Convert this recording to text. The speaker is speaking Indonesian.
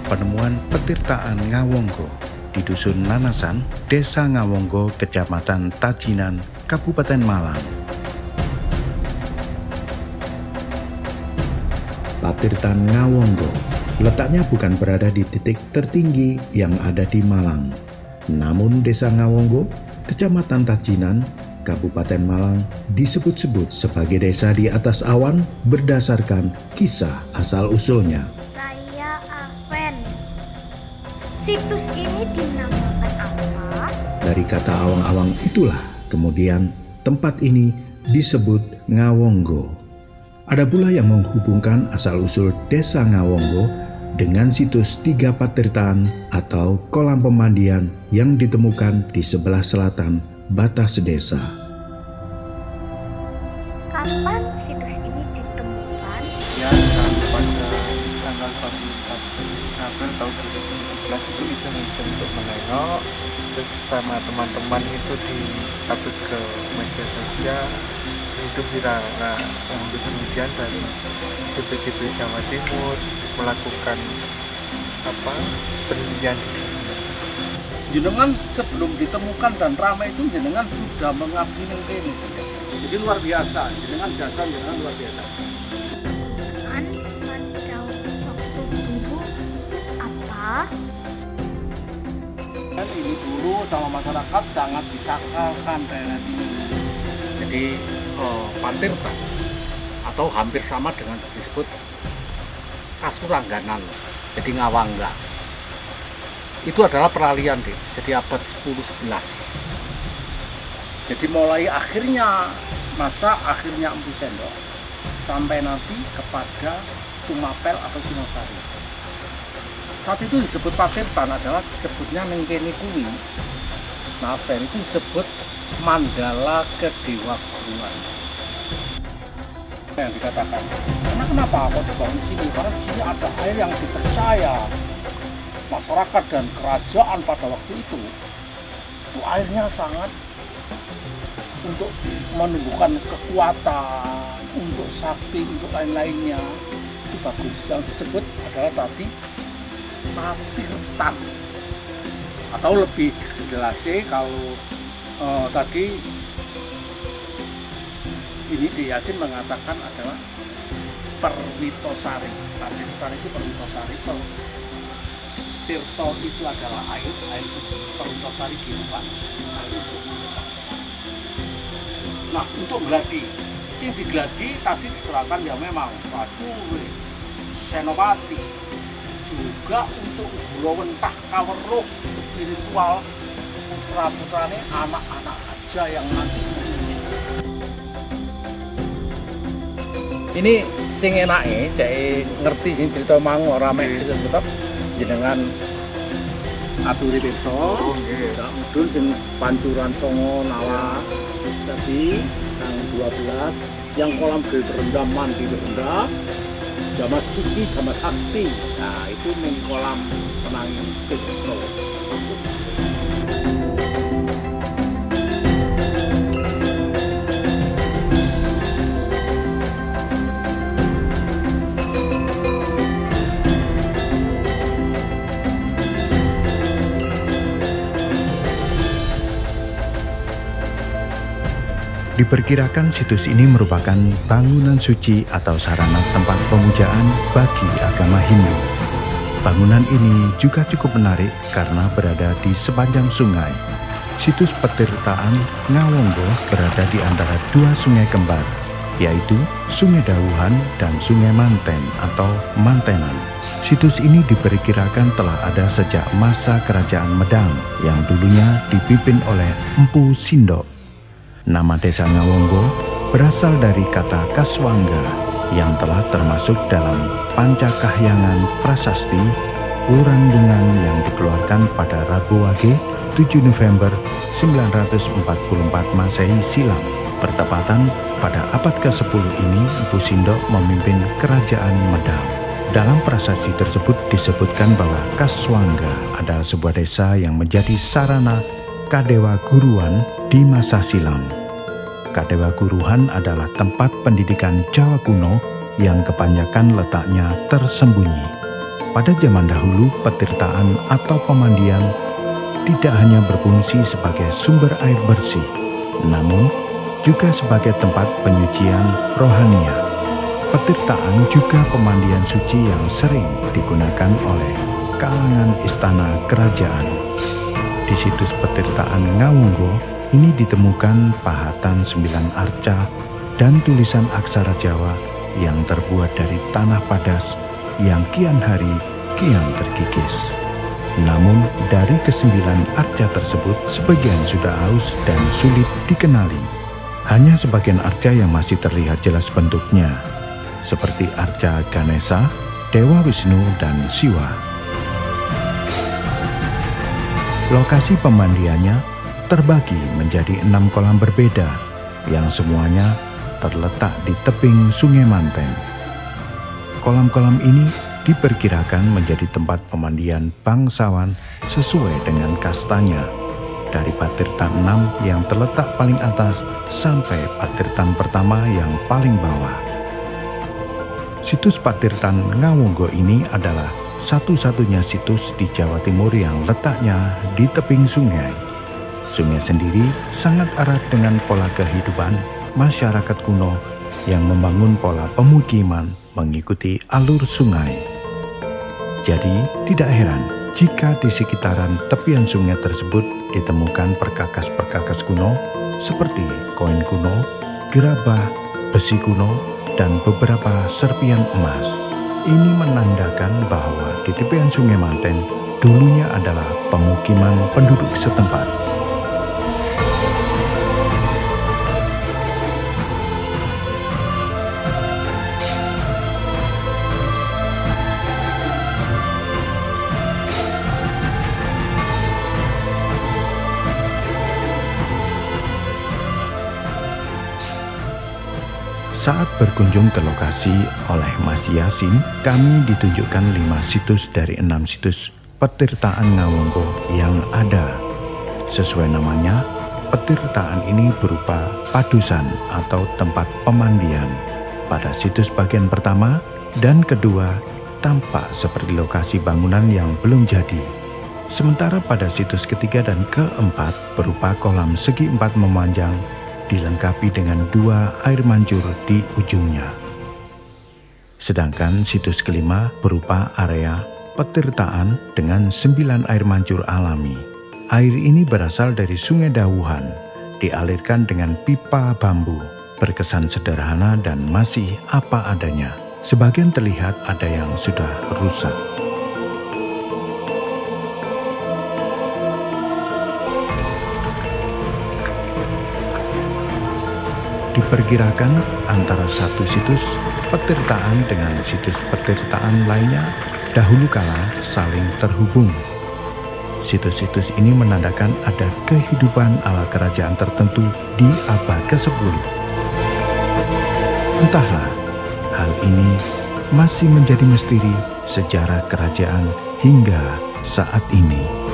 penemuan petirtaan Ngawonggo di Dusun Nanasan, Desa Ngawonggo, Kecamatan Tajinan, Kabupaten Malang. Patirtan Ngawonggo letaknya bukan berada di titik tertinggi yang ada di Malang, namun Desa Ngawonggo, Kecamatan Tajinan, Kabupaten Malang disebut-sebut sebagai desa di atas awan berdasarkan kisah asal-usulnya. Saya Aven. Situs ini dinamakan apa? Dari kata awang-awang itulah kemudian tempat ini disebut Ngawonggo. Ada pula yang menghubungkan asal-usul Desa Ngawonggo dengan situs Tiga Patirtaan atau kolam pemandian yang ditemukan di sebelah selatan batas desa. Kapan situs ini ditemukan? Ya, pada tanggal 14 April tahun 2017 itu iseng-iseng untuk menengok, terus sama teman-teman itu di-upload ke media sosial, itu viral. Nah, kemudian dari BPJB Jawa Timur melakukan penelitian di sini. Jenengan sebelum ditemukan dan ramai itu jenengan sudah mengabdi ning kene. Jadi luar biasa, jenengan jasa jenengan luar biasa. Kan pada waktu dulu apa? Dan ini dulu sama masyarakat sangat disakralkan daerah ini. Jadi Patirtan atau hampir sama dengan disebut Kasurangganan, jadi Ngawangga. Itu adalah peralihan deh, jadi abad 10-11. Jadi mulai masa akhirnya Empu Sendok sampai nanti kepada Tumapel atau Sinosari. Saat itu disebut Patirtan adalah disebutnya Nengkeni Kuwi. Nah, itu disebut Mandala Kedewa Guruan. Yang dikatakan, karena kenapa kok dibangun di sini? Karena di sini ada air yang dipercaya masyarakat dan kerajaan pada waktu itu airnya sangat untuk menumbuhkan kekuatan, untuk sakti, untuk lain-lainnya. Itu bagus. Yang disebut adalah tadi Patirtan, atau lebih jelasnya kalau tadi ini di Yasin mengatakan adalah Perwitosari. Patirtan itu Perwitosari. Tirto itu adalah air suci, Perwitosari kehidupan. Nah, untuk gladi, yang digladi tadi diserahkan ya memang Prajurit, Senopati, juga untuk Gulawentah Kaweruh spiritual putra-putrane anak-anak aja yang nanti ini sing enake cek ngerti sing cerita mang ora mek tetep jenengan aturi pirsa sak mudhun sing pancuran Songo Nawa tadi tang 12 yang kolam gede terendah mandi terendah Jama Suci Jama Sakti. Nah, itu ning kolam penangin pirsa. Diperkirakan situs ini merupakan bangunan suci atau sarana tempat pemujaan bagi agama Hindu. Bangunan ini juga cukup menarik karena berada di sepanjang sungai. Situs Patirtaan Ngawonggo berada di antara dua sungai kembar, yaitu Sungai Dawuhan dan Sungai Manten atau Mantenan. Situs ini diperkirakan telah ada sejak masa Kerajaan Medang yang dulunya dipimpin oleh Empu Sindok. Nama Desa Ngawonggo berasal dari kata Kaswangga yang telah termasuk dalam Pancakahyangan Prasasti Wurandungan yang dikeluarkan pada Rabu Wage 7 November 944 Masehi silam. Bertepatan pada abad ke-10 ini Empu Sindok memimpin Kerajaan Medang. Dalam prasasti tersebut disebutkan bahwa Kaswangga adalah sebuah desa yang menjadi sarana Kadewa Guruan di masa silam. Kadewa Guruhan adalah tempat pendidikan Jawa kuno yang kebanyakan letaknya tersembunyi. Pada zaman dahulu, petirtaan atau pemandian tidak hanya berfungsi sebagai sumber air bersih, namun juga sebagai tempat penyucian rohania. Petirtaan juga pemandian suci yang sering digunakan oleh kalangan istana kerajaan. Di situs petirtaan Ngawunggo ini ditemukan pahatan 9 arca dan tulisan aksara Jawa yang terbuat dari tanah padas yang kian hari kian terkikis. Namun dari ke-9 arca tersebut, sebagian sudah aus dan sulit dikenali. Hanya sebagian arca yang masih terlihat jelas bentuknya, seperti arca Ganesha, Dewa Wisnu, dan Siwa. Lokasi pemandiannya terbagi menjadi 6 kolam berbeda yang semuanya terletak di tebing Sungai Manten. Kolam-kolam ini diperkirakan menjadi tempat pemandian bangsawan sesuai dengan kastanya, dari Patirtan 6 yang terletak paling atas sampai Patirtan pertama yang paling bawah. Situs Patirtan Ngawunggo ini adalah satu-satunya situs di Jawa Timur yang letaknya di tebing sungai. Sungai sendiri sangat erat dengan pola kehidupan masyarakat kuno yang membangun pola pemukiman mengikuti alur sungai. Jadi tidak heran jika di sekitaran tepian sungai tersebut ditemukan perkakas-perkakas kuno seperti koin kuno, gerabah, besi kuno, dan beberapa serpian emas. Ini menandakan bahwa di tepian Sungai Manten dulunya adalah pemukiman penduduk setempat. Saat berkunjung ke lokasi oleh Mas Yasin, kami ditunjukkan 5 situs dari 6 situs petirtaan Ngawunggo yang ada. Sesuai namanya, petirtaan ini berupa padusan atau tempat pemandian. Pada situs bagian pertama dan kedua tampak seperti lokasi bangunan yang belum jadi. Sementara pada situs ketiga dan keempat berupa kolam segi 4 memanjang, dilengkapi dengan 2 air mancur di ujungnya. Sedangkan situs kelima berupa area petirtaan dengan 9 air mancur alami. Air ini berasal dari Sungai Dawuhan, dialirkan dengan pipa bambu, berkesan sederhana dan masih apa adanya. Sebagian terlihat ada yang sudah rusak. Diperkirakan antara satu situs petirtaan dengan situs petirtaan lainnya dahulu kala saling terhubung. Situs-situs ini menandakan ada kehidupan ala kerajaan tertentu di abad ke-10. Entahlah, hal ini masih menjadi misteri sejarah kerajaan hingga saat ini.